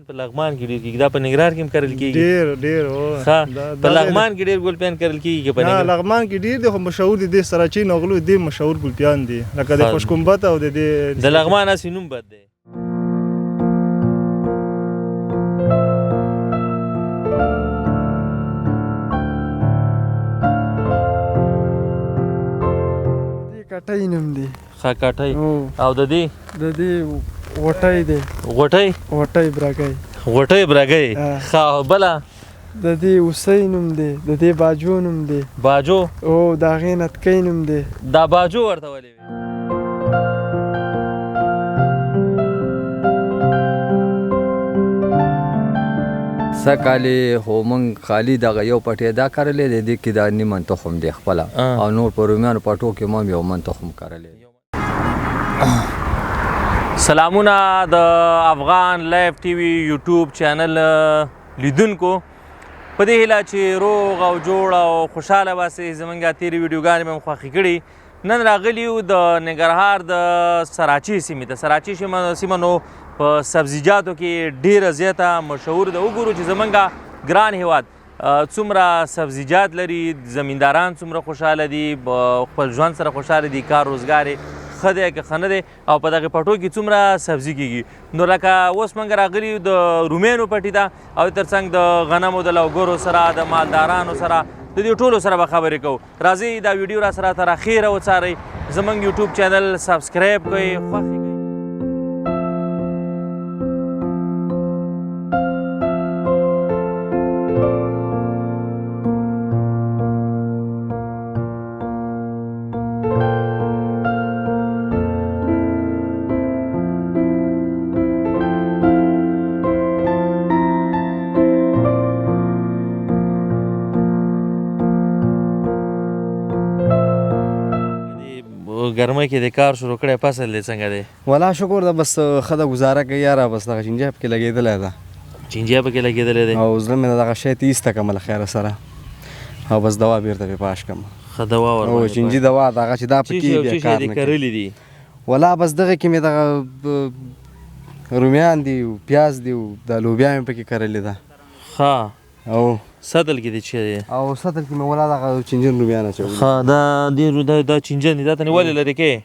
په لغمان کې ډېر کېږي دا په ننګرهار کې هم کرل کېږي ډېر ښه په لغمان کې ډېر ګلپیان کرل کېږي که په لغمان کې ډېر دي خو مشهور دي د سراچین نغلو دې مشهور ګلپیان دي لکه د خوشګنبد او د لغمان هسې نوم بد دی کټی نوم دی ښه کټی او د دې غوټی دی غوټی برګی ښه او بله د دې اوسی نوم دی د دې باجو نوم دی باجو او د هغې نتکۍ نوم دی دا باجو ورته ولې وي سکالې خو موږ خالي دغه یو پټی دا کرلی دی دې کې دا نیمن تخم دی خپله او نور په رومیانو پټو کې ما هم یو من تخم کرلی سلامونه د افغان لایف ټي وي یوټیوب چینل لیدونکو په دې هیله چې روغ او جوړ او خوشحاله باسئ زموږ تېرې ویډیوګانې به مو خوښې کړي نن راغلي یو د ننګرهار د سراچي سیمې ته سراچي سیمه نو په سبزیجاتو کې ډېره زیاته مشهور ده وګورو چې زموږ ګران هیواد څومره سبزیجات لري زمینداران څومره خوشحاله دي خپل ژوند سره خوشحاله دي کار روزګار یې ښه دی که ښه نه دی او په دغې پټو کې څومره سبزي کېږي نو لکه اوس موږ راغلي یو د رومیانو پټي ته او تر څنګ د غنمو د لوګرو سره د مالدارانو سره د دې ټولو سره به خبرې کوو راځئ دا ویډیو را سره تر اخیره وڅارئ زموږ یوټیوب چینل سبسکرایب کړئ خوښ ګرمۍ کې د کار شروع کړی فصل دی څنګه دی ولا شکر ده بس ښه ده ګزاره کوي یاره بس دغه چینجی پکې لګېدلی ده چینجی پکې لګېدلی دی او زړه مې دغه شی ته ایسته کړم له خیره سره او بس دوا بیرته پې پاش کړم ښه دوا او چینجي دوا دغه چې دا پکې بیا کار نه کرلي دي ولا بس دغه کې مې دغه رومیان دي پیاز دي دا لوبیا مې پکې کرلې ده ښه او سطل کې دي چې دی او سطل کې مې ولا دغه چینجن رومیان اچولي ښه دا چینجن دي دا ته ولې لرې کوې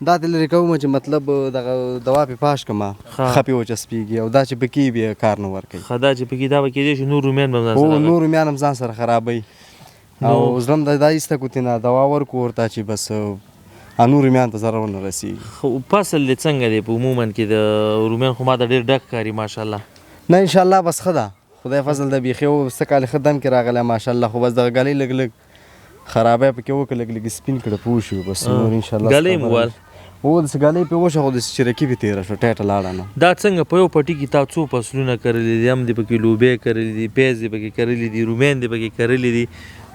دا ته لرې کوم چې مطلب دغه دوا پې پاش کړم ښه پې وچسپېږي او دا چې پکې بیا کار نه ورکوي ښه دا چې پکې دا به کېدی شي نور رومیان به هو نور رومیان هم ځان سره خرابوي او زړه م دا ایسته کړو تېنه دوا ورکړو ورته چې بس نور رومیان ته ضرر ونه رسېږي فصل دې څنګه دی په عموما کې د رومیان خو ما ته ډېر ډک ښکاري ماشاءالله نه انشاءالله بس ښه ده خدای فضل ده بیخي او څه کال ښه دم کې راغلی ماشاءالله خو بس دغه ګلۍ لږ لږ خرابی پکې وکړه لږ لږ سپین کړه پوه شو بس نور انشاءالله ګلۍ مو ول هو داسې ګلۍ پې وشه خو داسې چرکي پې تېره شوه ټیټه لاړه نه دا څنګه په یو پټي کې تا څو فصلونه کرلي دي هم دې پکې لوبې کرلي دي پیاز دې پکې کرلي دي رومیان دې پکې کرلي دي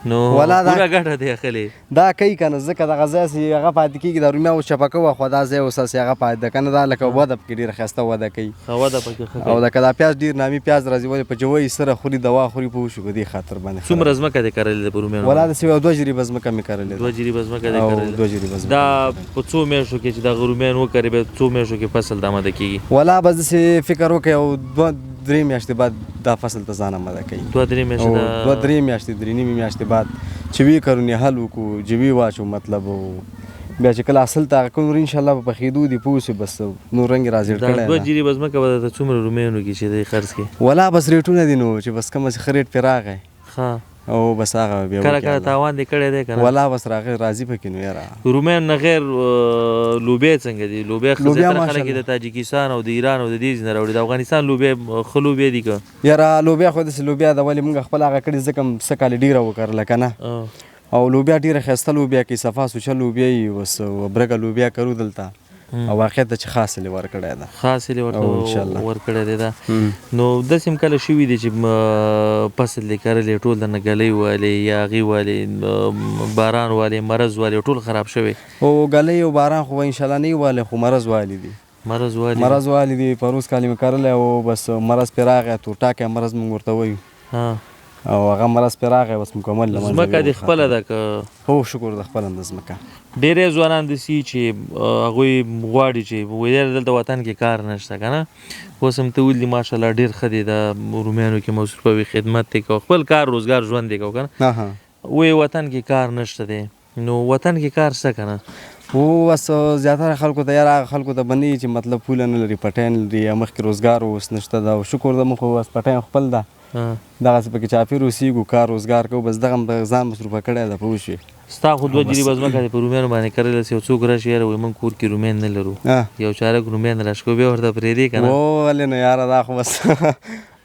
نو پوره ګټه دی اخلې دا کوي که نه ځکه دغه ځای چې هغه پاتې کېږي د رومیا اوس چپه کوه خو دا ځای اوس هسې هغه پاتې ده که نه دا لکه وده پکې ډېره ښایسته وده کوي وده پکې ښه او لکه دا پیاز ډېر نامي پیاز راځي ولې په جوی سره خوري دوا خوري پوه شو په دې خاطر باندې څومره ځمکه دې کرلې ده په رومیانو ولا داسې یو 2 جریبه ځمکه مې کرلې ده 2 جریبه ځمکه دې کرلې 2 جریبه ځمکه دا په څو میاشتو کې چې دغه رومیان وکرې بیا څو میاشتو کې فصل د آماده کېږي ولا بس داسې فکر وکړئ او 2-3 میاشتې بعد دا فصل ته ځان آماده کوي 2-3 میاشتې 2-3 میاشتې 3 میاشتې بعد چې وی کرونې حل وکړو جوی واچو مطلب بیا چې کله اصل ته هغه نور انشاءالله په پخېدو دي پوه شو بس نور رنګ یې راځېړ کړی دا 2 جریبه ځمکه به درته څومره رومیانو کې چې دی خرڅ کړې ولا بس ریټونه دي نو چې بس کومه ښه ریټ پرې راغی ښه او بس هغه بیا کله کله تاوان دې کړی دی که نه ولا بس راغی راضي پکې نو یاره رومیان نه غیر لوبیا څنګه دي لوبیا زیاتره خلک د تاجکستان او د ایران او د دې ځای نه راوړي د افغانستان لوبیا ښه لوبیا دي که یاره لوبیا خو داسې لوبیا ده ولې موږ خپل هغه کړي ځکه څه کالې ډېره وکرله که نه او لوبیا ډېره ښایسته لوبیا کوي صفا سوچه لوبیا وي اوس برګه لوبیا کرو دلته او واقعیت ته چې خاص یې ورکړی ده خاص یې ورکړی دی دا نو داسې هم کله شوي دي چې فصل دې کرلی ټول د نګلۍ والې یاغي والې باران والې مرض والې ټول خراب شوی او ګلۍ او باران خو انشاءالله نه یې والې خو مرض والې دي مرض والې دي پروس کال مې کرلی او بس مرض پرې راغی تورټاکی مرض موږ ورته وایو او هغه مرض پرې راغی بس مکمل له منځه ځمکه دې ووتله. خپله ده که هو شکر د خپله د ځمکه. ډېری ځوانان داسې چې هغوی غواړي چې ویل دلته وطن کې کار نشته که نه اوس هم ته ولي ماشاءالله ډېر ښه دی د رومیانو کې مصروفه وي خدمت دې کوه خپل کار روزګار ژوند دې کوه که نه وایي وطن کې کار نشته دی نو وطن کې کار شته که نه و بس زیاتره خلکو ته یاره هغه خلکو ته به نه وي چې مطلب پوله نه لري پټی نه لري یا مخکې روزګار اوس نشته ده او شکر ده موږ خو بس پټی خپل ده دغسې پکې چاپېر اوسېږو کار روزګار کوو بس دغه به ځان مصروفه کړی ده پوه شوې ستا خو 2 جریبه ځمکه دې په رومیانو باندې کرلی یو څوک راشي یاره وایي موږ کور کې رومیان نه لرو یو چارک رومیان راشکو بیا ورته پرېږدې که نه ولې نه یاره دا خو بس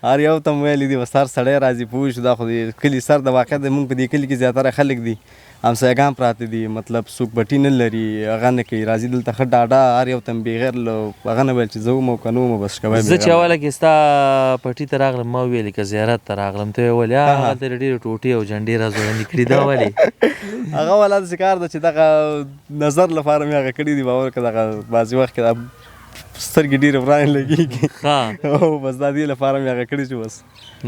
هر یو ته مو ویلي دي بس هر سړی راځي پوه شو دا خو د کلي سر د واقعیت د موږ په دې کلي کې زیاتره خلک دي همسایګان پراته دي مطلب څوک بټي نه لري هغه نه کوي راځي دلته ښه ډاډه هر یو ته بغیر له هغه نه ویل چې زه وم او که نه وم بس کوی زه چې اوله کې ستا پټي ته راغلم ما وویلې که زیارت ته راغلم ته ویل هغلته یې ډېرې ټوټې او جنډې راځوړندې کړي دا ولې هغه والا داسې کار ده چې دغه نظر لپاره مې هغه کړي دي باور که دغه بعضې وخت کې دا سترګې ډېرې ورانې لګېږي او بس دا دې لپاره مې هغه کړي چې بس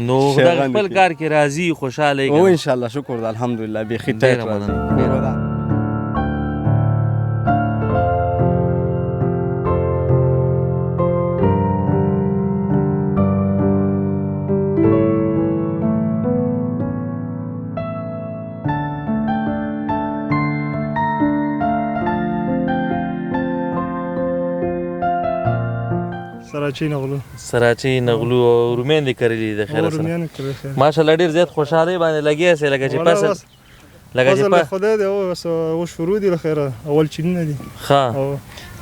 نو دغه خپل کار کې راضي خوشحاله او انشاءالله شکر ده الحمدلله بیخي ټایټ راځي سراچی نغلو سراچی نغلو او رومیان دې کرلي د خیره سره ماشاءالله ډېر زیات خوشحالۍ باندې لګیا سې لکه چې فصل لکه چې خدای دې او شروع دي لخيره اول چینه دي ښه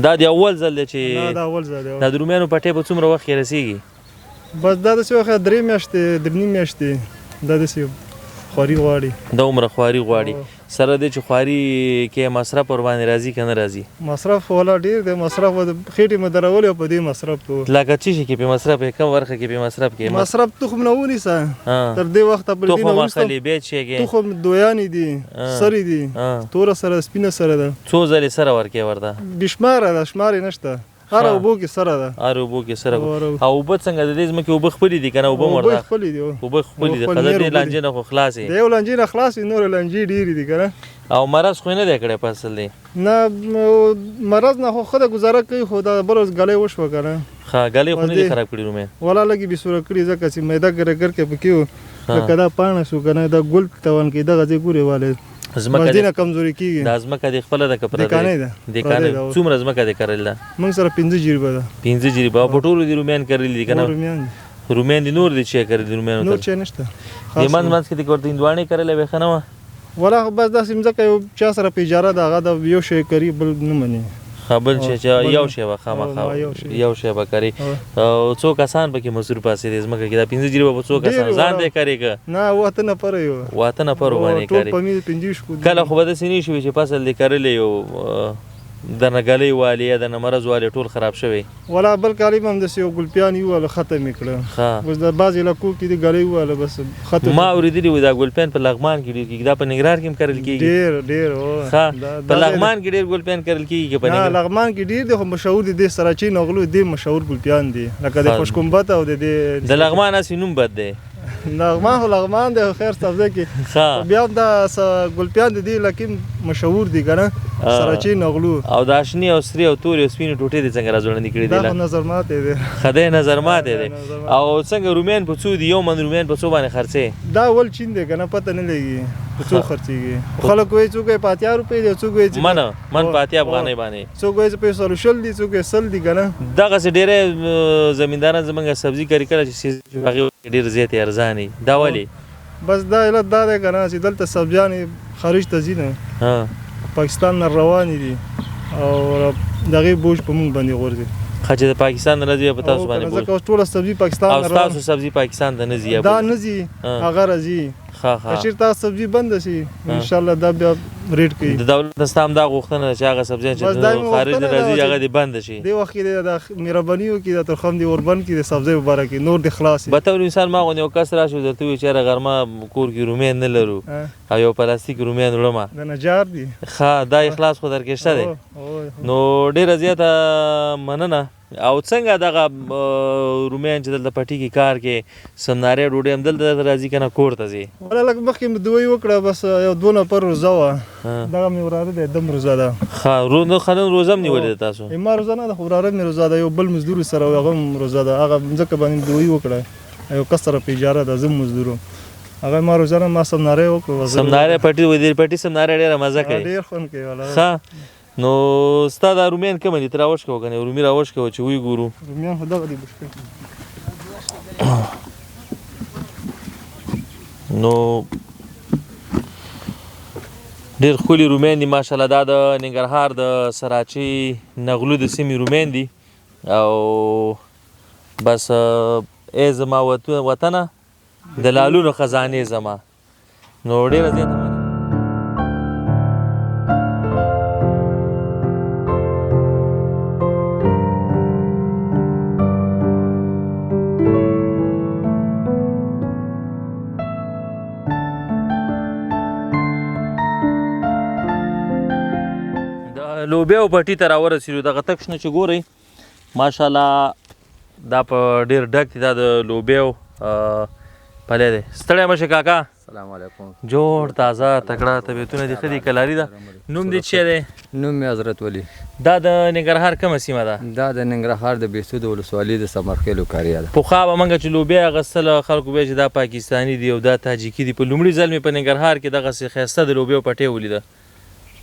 دا د اول ځل دی چې دا اول ځل دی دا د رومیانو پټۍ په څومره وخت کې رسېږي بس دا داسې وخت 3 میاشتې 3 میاشتې دا داسې خواري غواړي دا عمره خواري غواړي سره دی چې خواري کې مصرف ور باندې راځي که نه راځي مصرف ولا ډېر دی مصرف خېټې مې درولې او په دې مصرف کوو لکه څه شي کې په مصرف یې کوم برخه کې په مصرف کې مصرف تخم نه ونیسه تر دې وخته پورې تخم اخلي بیا چېږي تخم دویانې دي سرې دي توره سره سپینه سره ده څو ځلې سره ورکې ورته بې شماره ده شمار یې نشته هر اوبو کې سره ده هر اوبو کې سره او اوبه څنګه د دې ځمکې اوبه خپلې دي که نه اوبه ورته اوبه خپلې دي اوبه خپلې دي ښه د دې لانجې نه خو خلاصې د یو لانجې نه خلاص نور لانجې ډېرې دي که نه او مرض خو یې نه دی کړی فصل دی نه مرض نه خو ښه ده ګزاره کوي خو دا بل ورځ ګلی وشوه که نه ښه ګلی خو نه دي خراب کړي رومیان ولا لږې بېسوره کړي ځکه چې میده ګرګر کې پکې وو لکه دا پاڼه شو که نه دا ګل توان کوي دغه ځای ګورې والی ځمکه دې کمزوري کیږي دا ځمکه دې خپله ده که پردۍ ده دې څومره ځمکه دې کرلې ده موږ سره 15 جریبه ده 15 جریبه او په ټولو دې رومیان کرلي دي که نه رومیان دې نور دې چې کرلي دي رومیانو نور چې نشته دې منځ منځ کې دې ورته هندواڼې کرلې وې ښه نه وه ولا بس داسې مځکه یو چا سره په اجاره ده هغه د یو شی کوي بل نه مني بل چې یو شی به خامخا یو شی به کوي څو کسان پکې مصروف پاسې دې ځمکه کې دا 15 جریبه به څو کسان ځان دې کوي که نه واته نفر یو واته نفر باندې کوي کله خو به داسې نه شي چې فصل دې کرلی یو درنه ګلۍ والي یا درنه مرض والي ټول خراب شوی ولا بل کالي هم داسې یو ګلپیان یوواله ختم یې کړه اوس د بعضې علاقو کې د ګلۍ وواله بس ختم ما اورېدلي وي دا ګلپیان په لغمان کې ډېر کېږي دا په ننګرهار کې هم کرل کېږي ډېر ښه په لغمان کې ډېر ګلپیان کرل کېږي که په نه لغمان کې ډېر دی خو مشهور دي د سراچی نغلو دې مشهور ګلپیان دي لکه د خوشکمبت او د لغمان هسې نوم بد دی لغمان خو لغمان دی خیر سبزه کې بیا هم دا ګلپیان د دې علاقې مشهور دي که نه سراچی نغلو او دا شنې او سرې او تورې او سپینې ټوټې دې څنګه راځوړندې کړي دي دا خو نظر ماتې دی ښه دی نظر ماتې دی او څنګه رومیان په څو دي یو من رومیان په څو باندې خرڅې دا اول چین دی که نه پته نه لګي په څو خرڅېږي خلک وایي څوک یې په 80 روپۍ دی څوک وایي من په 80 افغانۍ باندې څوک وایي په 100 دي څوک یې 100 دي که نه دغسې ډېری زمینداران زموږ سبزي کري کله چې هغې ډېر زیاتې ارزانې دا ولې بس دا علت دا دی که نه چې دلته سبزیانې خارج ته ځي نه پاکستان نه روانې دي او دغې بوج په موږ باندې غورځي ښه چې د پاکستان نه راځي په تاسو باندې بوج ځکه ټوله سبزي پاکستان او ستاسو سبزي پاکستان ته نه ځي دا نه ځي هغه راځي ښه که چېرته سبزي بنده شي انشاءالله دا بیا ریټ کوي. د دولت نه ستا همدا غوښتنه ده چې هغه سبزیان چې بس دا مې خارج نه غوښتنه ده راځي چې هغه دې بنده شي. دې وخت کې د مهرباني وکړي د ترخم دې وربند کړي د سبزۍ په باره کې نور دې خلاص وي. بطور مثال ما غوندې یو کس راشي درته ووایي چې یاره غرمه کور کې رومیان نه لرو او یو پلاستیک رومیان وړمه د نجار دي ښه دا اخلاص خو درکې شته دی. نو ډېره زیاته مننه. او څنګه دغه رومیان چې دلته پټي کې کار کې سمنارې ډوډۍ هم دلته راځي که نه کور ته ځي؟ ولا لږ مخکې مې دوی وکړه بس یو 2 نفر روزه وه دغه مې وراره دی دم روزه ده. ښه خلک روزه هم نیولې ده تاسو؟ ما روزه نه ده خو وراره مې روزه ده یو بل مزدور سره و هغه هم روزه ده. هغه ځکه باندې دوی وکړه یو کس سره په اجاره ده زه مزدور وم هغه ما روزه نه ما سمنارې وکړه. سمنارې پټي ودې پټي سمنارې ډېره مزه کوي. ډېر خوند کوي ولا. ښه نو ستا دا رومیان کومه دي ته راوش کوه که نه رومي راوش کوه چې وی ګورو. رومیان خو دغه دي بشکل نو ډېر ښکلي رومیان دي ماشاءالله. دا د ننګرهار د سراچۍ نغلو د سیمې رومیان دي او بس ای زما وطنه د لالونو خزانې زما. نو ډېره زیاته لوبیا او پټي ته راورسېدو. دغه تک شنه چې ګورئ ماشاءالله دا په ډېر ډک دی. دا د لوبیاو پلی دی. ستړی مه شې کاکا. السلام علیکم. جوړ تازه تکړه طبیعتونه دي ښه دي کلاري ده. نوم دې څه دی؟ نوم مې حضرت ولی. دا د ننګرهار کومه سیمه ده؟ دا د ننګرهار د بهسود ولسوالۍ د سمرخیلو قریه ده. پخوا به موږ چې لوبیا اخیستله خلکو به چې دا پاکستاني دي او دا تاجیکي دي. په لومړي ځل مې په ننګرهار کې دغسې ښایسته د لوبیاو پټۍ ولیده.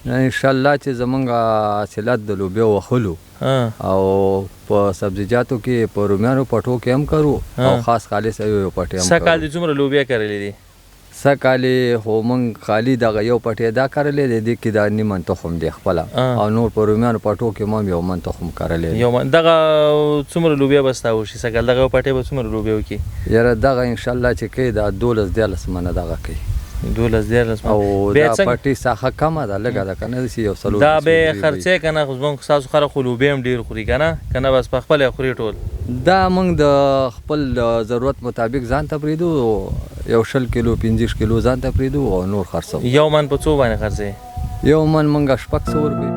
انشاءالله چې زمونږ حاصلات د لوبیا وخلو او په سبزیجاتو کې په رومیانو پټو کې هم کرو او خاص خالص یو پټې هم سږ کال دې څومره لوبیا کرلې دي؟ سږ کال خو موږ خالي دغه یو پټې دا کرلې دی دې کې دا نیم من تخم دی خپله او نور په رومیانو پټو کې هم یو من تخم کرلې دی. یو من دغه څومره لوبیا به ستا وشي سږ کال دغه یو پټۍ به څومره لوبیا وکړي؟ یاره دغه انشاءالله چې کوي دا 12-13 منه دغه کوي. 12-13 او دا پټي ساخه کمه ده لږه ده که نه داسې یو څلور دا به خرڅې که نه خو زموږ ستاسو خلک خو لوبیا هم ډېر خوري که نه بس په خپله خوري ټول؟ دا موږ د خپل ضرورت مطابق ځان ته پرېږدو یو 20 کیلو 25 کیلو ځان ته پرېږدو او نور خرڅوو. یو من په څو باندې خرڅوې؟ یو من موږ 600 روپۍ.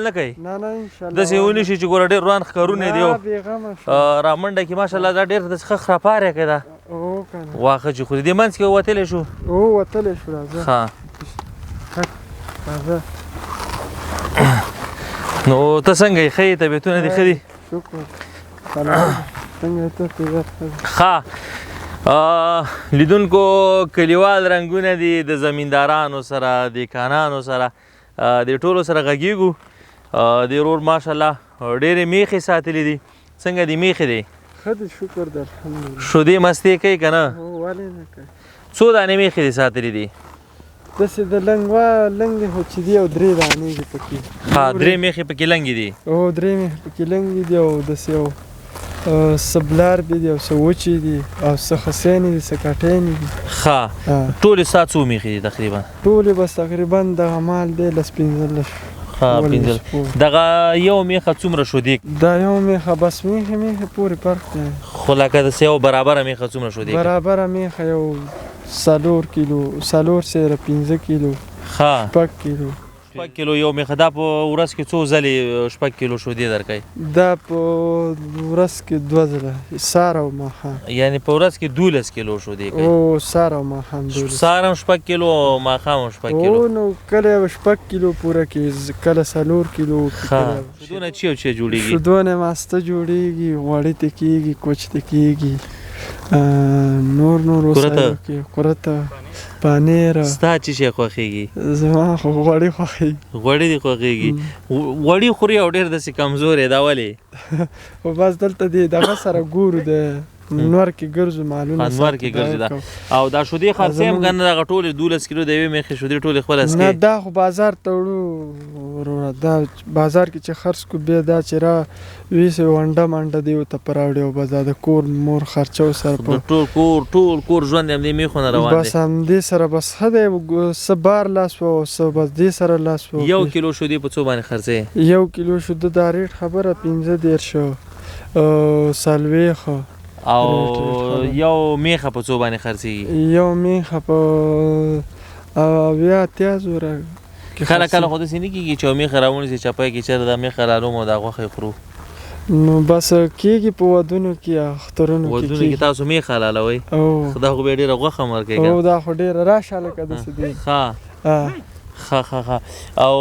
نه کوي نه انشاءالله داسې ونیسي چې ګوره ډېر روان ښکارونه دي رامنډه کې ماشاءالله دا ډېر داسې ښه خرپاری کوي دا واښه چې خوري. دې منځ کې وتلی شو؟ وتلی شو راځه. ښه نو ته څنګه یې ښه یې طبیعتونه دې ښه دي؟ شکر څنګه ته ښه لیدونکو کلیوال رنګونه دي د زمیندارانو سره دیکانانو سره د ټولو سره غږیږو. د ورور ماشاءالله ډېرې میښې ساتلې دي. څنګه دي میښې دی؟ ښه دي شکر دی الحمدلله. شودې مستې کوي که نه؟ ولې نه کوي. څو دانې میښې دي ساتلې دي؟ داسې د لنګ دی خو چې دي او 3 دانې دي پکې. ها 3 میښې پکې لنګې دي؟ 3 میښې پکې لنګې دي او داسې یو سبلار دي او څه وچې دي او څه خسیانې دي څه کټینې دي. ښه ټولې ستا څو میښې دي تقریبا؟ ټولې بس تقریبا دغه مال دی 15 دغه یو میښه څومره شودې؟ دا یو میښه بس میښې پورې فرق دی. خو لکه داسې یو برابره میښه څومره شودې؟ برابره میښه یو 4 کیلو 4 سره 15 کیلو 6 کیلو 6 کیلو یو میښه. دا په ورځ کې څو ځلې 6 کیلو شودې درکوي؟ دا په ورځ کې 2 ځله سهار او ماښام. یعنې په ورځ کې 12 کیلو شودې کوي؟ او سهار او ماښام 12. سهار هم 6 کیلو او ماښام هم 6 کیلو. نو کله 6 کیلو پوره کېږي کله 4 کیلو. شودونه چې جوړېږي؟ شودونه ماسته جوړېږي غوړي ته کېږي کوچ ته کېږي نور وسایلو کې قرته پنیر. ستا چې شی خوښیږي؟ زما خو غوړي خوښیږي. غوړي دې خوښیږي؟ غوړي خوري او ډېر داسې کمزور یې، دا ولې؟ خو بس دلته دی دغه سره ګورو د نور کې ګرځو مالونه انور کې ګرځي دا. او دا شودې خرڅې هم کنه دغه ټولې 12 کیلو د یوې میخې شودې ټولې خپل اسکې؟ نه دا خو بازار ته وړو، دا بازار کې چې خرڅ کو بیا دا چې را ویسه ونډه منډه دی ته پراوړي او بس د کور مور خرچو سره په ټول کور ژوند هم دې میخونه روان دي. بس هم دې سره بس خدای سبار لاس او سب بس دې سره لاس او 1 کیلو شودې په څو باندې خرڅې؟ 1 کیلو شوده دا ریټ خبره 15 شو سالويخ. او یو میخه په څو باندې خرڅېږي؟ یو میخه په بیا 80 زره. کله کله خو داسې نه کېږي چې یو میخه راونیسي چپی کې چېرې دا میخه رالوم او دا غوښه یې خورو؟ نو بس کېږي په ودونو کې اخترونو کې. ودونو کې تاسو میخه حلالوئ؟ دا خو بیا ډېره غوښه مرکوي. او دا خو ډېره راشه لکه داسې دی. ښه او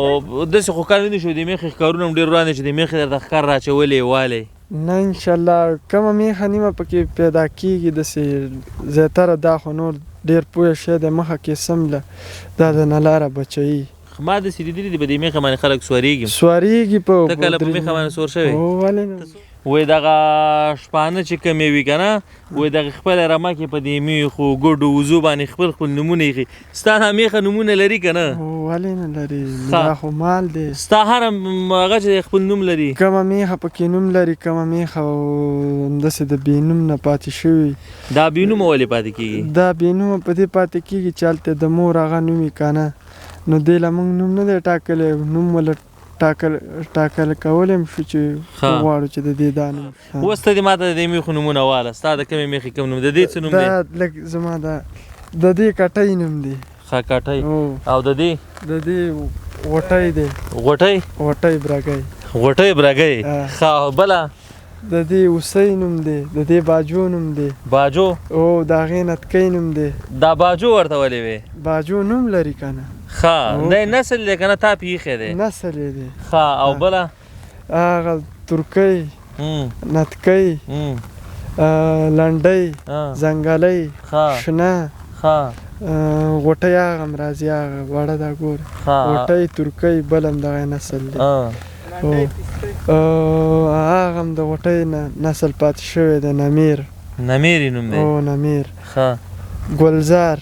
داسې خو کار نه دي شوی د میخې ښکارونه هم ډېر وړاندې چې د میخې درته ښکار راچولې والی؟ نه انشاءالله کومه میخه نیمه پکې پیدا کېږي داسې زیاتره دا خو نور ډېر پوه شی دی مخه کې سمله دا د نلاره بچوي. ما داسې لیدلي دي په دې میخه باندې خلک سوارېږي په ته کله په میخه باندې سور شوی؟ ولې نه. وایي دغه شپانه چې کومې وي که نه وایي دغه خپله رمه کې په دې میخو ګډو وزو باندې خپل نومونه ایښي. ستا دا میخه نومونه لري که نه؟ ولې نه لري، دا خو مال دی. ستا هر هغه چې خپل نوم لري؟ کومه میخه پکې نوم لري، کومه میخه همداسې د بې نوم نه پاتې شوي. دا بې نومه ولې پاتې کېږي؟ دا بې نومه په دې پاتې کېږي چې هلته د مور هغه نوم وي که نه، نو دې له موږ نوم نه دی ټاکلی، نوم وله ټاکل کولی هم شو چې غواړو چې د دې دا نوم. اوس ته دې ما ته د دې میخو نومونه واله، ستا د کومې میخې کوم نوم؟ د دې څه نوم دی؟ دا لږ زما د دې کټۍ نوم دی. ښه کټۍ. او د دې؟ د دې غوټۍ دی. غوټۍ برګۍ. غوټۍ برګۍ. ښه او بله؟ د دې اوسۍ نوم دی، د دې باجو نوم دی. باجو؟ او د هغې نتکۍ نوم دی. دا باجو ورته ولې وې؟ باجو نوم لري که نه. ښه نه نسل دی که نه تا پې ایښی دی؟ نسل یې دی. ښه او بله؟ هغه ترکۍ، نتکۍ، لنډۍ، ځنګلۍ، شنه، غوټۍ هغه هم راځي، هغه وړه دا ګوره غوټۍ ترکۍ بل هم دغه نسل دی. هغه هم د غوټۍ نه نسل پاتې شوی دی. نمیر. نمیر یې نوم دی؟ او نمیر. ښه. ګلزار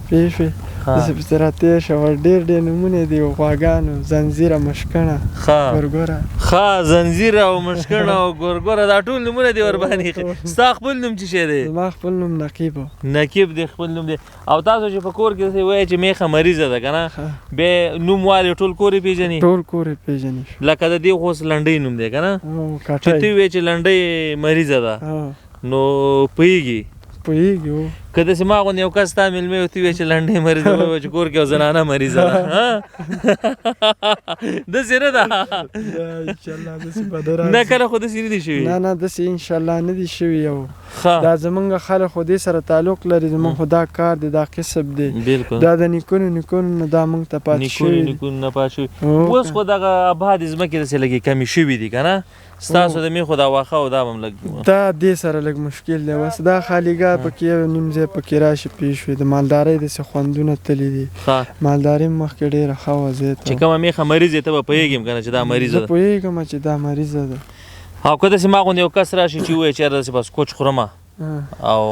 پوه شوې؟ داسې پسې راتېر شوه ډېر نومونه دي، غواګانو، زنځیره، مشکڼه، ګورګوره. ښه زنځیره او مشکڼه او ګورګوره دا ټول نومونه دي ورباندې ایښي. ستا خپل نوم څه شی دی؟ زما خپل نوم نقیب. نقیب دی خپل نوم دی. او تاسو چې په کور کې داسې وایئ چې میخه مریضه ده که نه بیا نوم والې ټول کور یې پېژني؟ ټول کور یې پېژني. لکه د دې خو اوس لنډۍ نوم دی که نه چې ته وایې چې لنډۍ مریضه ده نو پوهېږي؟ پوهېږي. که داسې ما غوندې یو کس ستا مېلمه وي ته وایې چې لنډۍ مریضه ده چې کور کې یو زنانه مریضه ده داسې نه ده؟ نه کله خو داسې نه دي شوي؟ نه داسې انشاءالله نه دي شوي. یو دا زمونږ خلک خو دې سره تعلق لري، زمونږ خو دا کار دی، دا کسب دی، دا د نیکونو نه دا موږ ته پاتې شوي. نیکونو نه پاتې شوي. اوس خو دغه آبادې ځمکې داسې لږې کمې شوي دي که نه؟ ستاسو د میخو دا واښه او دا به هم لږ دا دې سره لږ مشکل دی. بس دا خالیګاه پکې یو نیم ځای پکې راشي پېښ وي. د مالدارۍ داسې خوندونه تللي دي. مالداري مخکې ډېره ښه وه ځای ته. چې کومه میخه مریض ته به پوهېږم که نه چې دا مریضه ده؟ زه پوهېږم چې دا مریضه ده. او که داسې ما غوندې یو کس راشي چې ووایي چېرې داسې بس کوچ خورمه او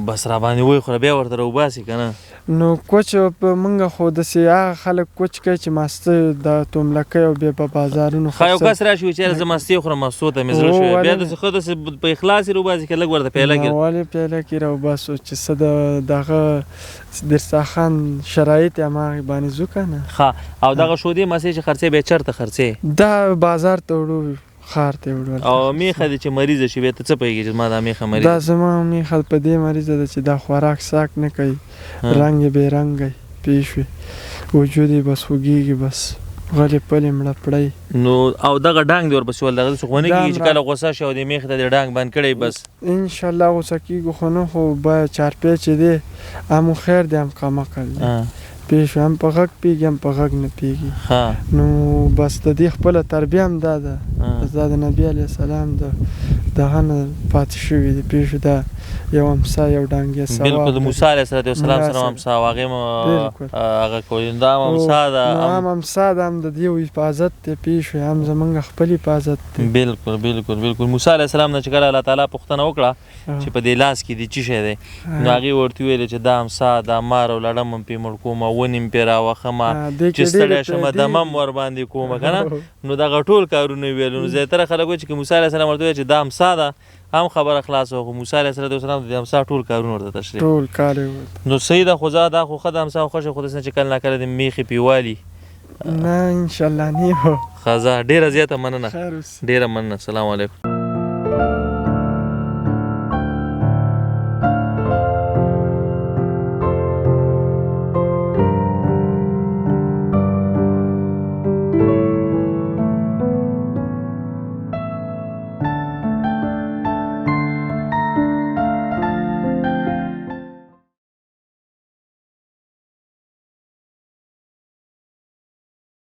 بس راباندې وایي خوره بیا ورته راوباسي که نه؟ نو کوچ په موږ خو داسې هغه خلک کوچ کوي چې ماسته د توملکۍ او بیا په بازارونو ښه یو کس راشي وایي چېرې زه مستې خورم مستو ته مې زړه شوی بیا داسې ښه داسې په اخلاص یې راوباسي که لږ ورته پیاله کړي؟ ولې پیاله کې راوباسو چې څه دغه دسترخوان شرایط یې هماغې باندې ځو که نه. ښه او دغه شودې مسې چې خرڅې بیا چېرته خرڅې؟ دا بازار ته وړو، ښار ته وړو. او میخه دې چې مریضه شي بیا ته څه پوهېږې چې ما دا میخه مریضه؟ دا زما میخه په دې مریضه ده چې دا خوراک ساک نه کوي، رنګ یې بې رنګی پوه شوې، وجود یې بس وږېږي، بس غلې پلې مړه پړی. نو او دغه ډانګ دې ورپسې ول دغه داسې خو نه کېږي چې کله غوسه شي او دې میخې ته دې ډانګ بند کړی بس؟ انشاءالله غوسه کېږو خو نه، خو باید چارپی چې دی هم خیر دی هم کمقل دی. پیښ هم په غږ پیږي هم په غږ نه پیږي. نو بس د دې خپله تربیه هم دا ده، دا د نبي علیه السلام دغه نه پاتې شوي دي پیښې. دا یو امسا یو ډانګې سواب بالکل د موسی علیه السلام سره امسا و هغې هغه کولې دا هم امسا ده. هم امسا ده، هم د دې یو حفاظت دی پیښې، هم زمونږ خپل حفاظت دی. بالکل بالکل بالکل. موسی علیه السلام نه چې کله الله تعالی پوښتنه وکړه چې په دې لاس کې دې څه شی دی، نو هغې ورته ویلې چې دا امسا دا مار او لړم هم پرې مړ کوم، ونې هم پرې راوخمه چې ستړی شمه دمه هم ورباندې کومه که نه. نو دغه ټول کارونه یې ویل. نو زیاتره خلک وایي چې موسی علیه السلام ورته ویل چې دا امسا ده، هم خبره خلاصه وه. خو موسی علیه السلام د امسا ټول کارونه ورته تشریح ټول کار یې نو صحیح ده. خو زه دا خو ښه د امسا خو خوښه، خو داسې نه چې کله ناکله د میخې پې والي. نه انشاءالله نه. ښه ځه، ډېره زیاته مننه، خیر اوسې. ډېره مننه. السلام علیکم.